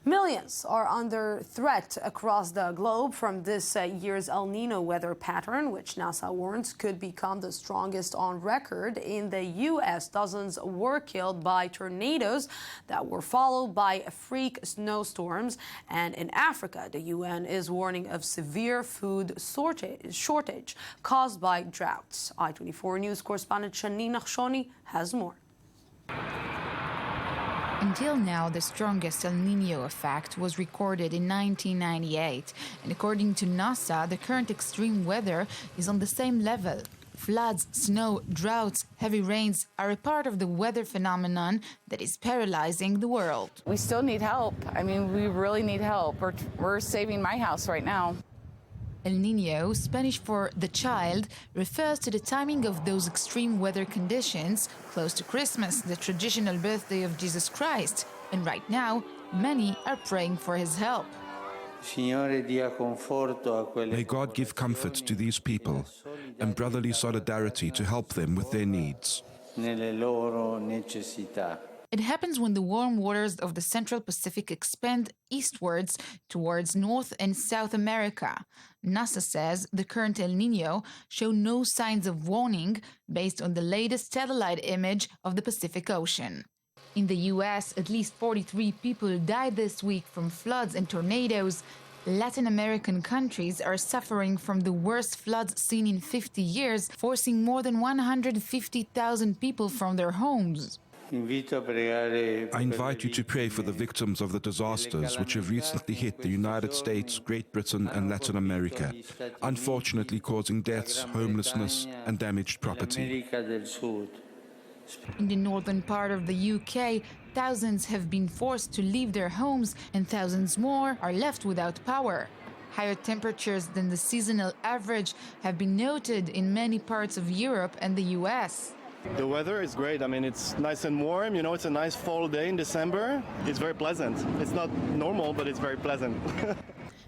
Millions are under threat across the globe from this year's El Nino weather pattern, which NASA warns could become the strongest on record. In the U.S., dozens were killed by tornadoes that were followed by freak snowstorms. And in Africa, the UN is warning of severe food shortage caused by droughts. I-24 News correspondent Nino has more. Until now, the strongest El Nino effect was recorded in 1998. And according to NASA, the current extreme weather is on the same level. Floods, snow, droughts, heavy rains are a part of the weather phenomenon that is paralyzing the world. We still need help. I mean, we really need help. We're saving my house right now. El Nino, Spanish for the child, refers to the timing of those extreme weather conditions close to Christmas, the traditional birthday of Jesus Christ. And right now, many are praying for his help. May God give comfort to these people and brotherly solidarity to help them with their needs. It happens when the warm waters of the Central Pacific expand eastwards towards North and South America. NASA says the current El Nino show no signs of warning based on the latest satellite image of the Pacific Ocean. In the U.S., at least 43 people died this week from floods and tornadoes. Latin American countries are suffering from the worst floods seen in 50 years, forcing more than 150,000 people from their homes. I invite you to pray for the victims of the disasters which have recently hit the United States, Great Britain and Latin America, unfortunately causing deaths, homelessness and damaged property. In the northern part of the UK, thousands have been forced to leave their homes and thousands more are left without power. Higher temperatures than the seasonal average have been noted in many parts of Europe and the US. The weather is great. I mean, it's nice and warm. You know, it's a nice fall day in December. It's very pleasant. It's not normal, but it's very pleasant.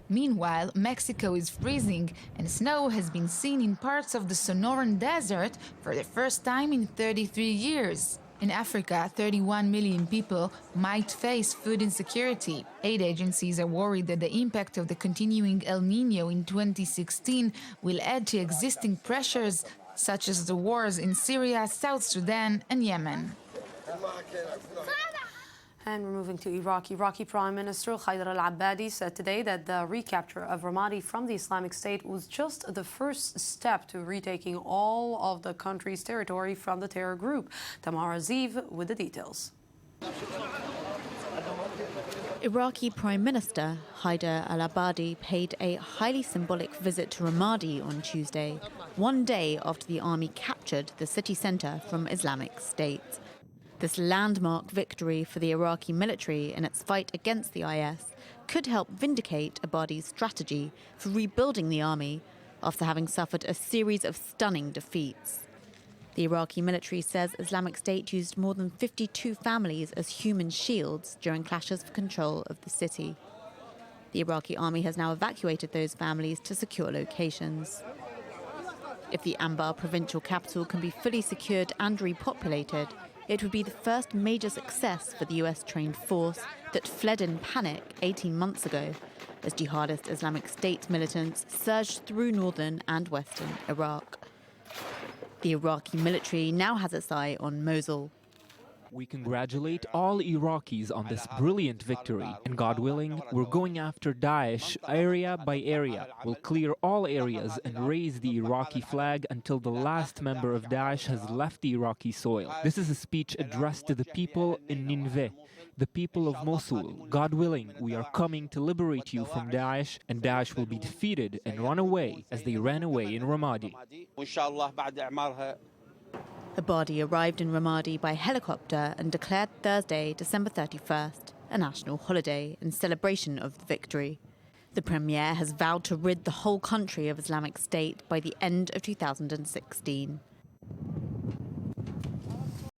Meanwhile, Mexico is freezing and snow has been seen in parts of the Sonoran Desert for the first time in 33 years. In Africa, 31 million people might face food insecurity. Aid agencies are worried that the impact of the continuing El Nino in 2016 will add to existing pressures such as the wars in Syria, South Sudan and Yemen. And we're moving to Iraq. Iraqi Prime Minister Haider al-Abadi said today that the recapture of Ramadi from the Islamic State was just the first step to retaking all of the country's territory from the terror group. Tamar Aziv with the details. Iraqi Prime Minister Haider al-Abadi paid a highly symbolic visit to Ramadi on Tuesday, one day after the army captured the city centre from Islamic State. This landmark victory for the Iraqi military in its fight against the IS could help vindicate Abadi's strategy for rebuilding the army after having suffered a series of stunning defeats. The Iraqi military says Islamic State used more than 52 families as human shields during clashes for control of the city. The Iraqi army has now evacuated those families to secure locations. If the Anbar provincial capital can be fully secured and repopulated, it would be the first major success for the US-trained force that fled in panic 18 months ago as jihadist Islamic State militants surged through northern and western Iraq. The Iraqi military now has its eye on Mosul. We congratulate all Iraqis on this brilliant victory, and God willing, we're going after Daesh area by area. We'll clear all areas and raise the Iraqi flag until the last member of Daesh has left the Iraqi soil. This is a speech addressed to the people in Nineveh, the people of Mosul. God willing, we are coming to liberate you from Daesh, and Daesh will be defeated and run away as they ran away in Ramadi. Abadi arrived in Ramadi by helicopter and declared Thursday, December 31st, a national holiday in celebration of the victory. The premier has vowed to rid the whole country of Islamic State by the end of 2016.